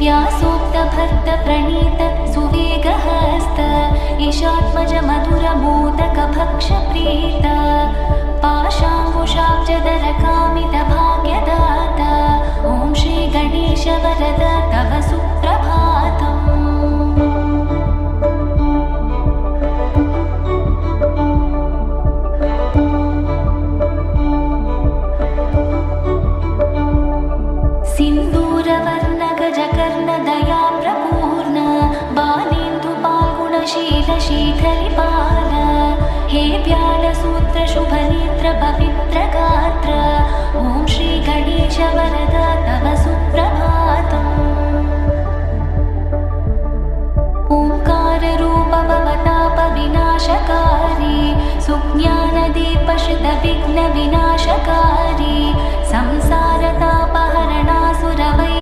व्यासोक्तभर्त प्रणीत सुवेगहस्त ईशात्मज मधुरमोदकभक्षप्रीत पाशाङ्कुशाब्जधर कामितभाग्यदाता ॐ श्री गणेश वरद तव सुप्रभातम्। सिन्दूरवर्ण गजकर्ण दया प्रपूर्ण बालेन्दु पाल्गुणशील शीतलिपाल हे व्यालसूत्र शुभनेत्र पवित्र गात्र ॐ श्री गणेश वरद तव सुप्रभातम्। ओंकाररूप भवताप विनाशकारी सुज्ञानदीप श्रुत विघ्न विनाशकारी संसारताप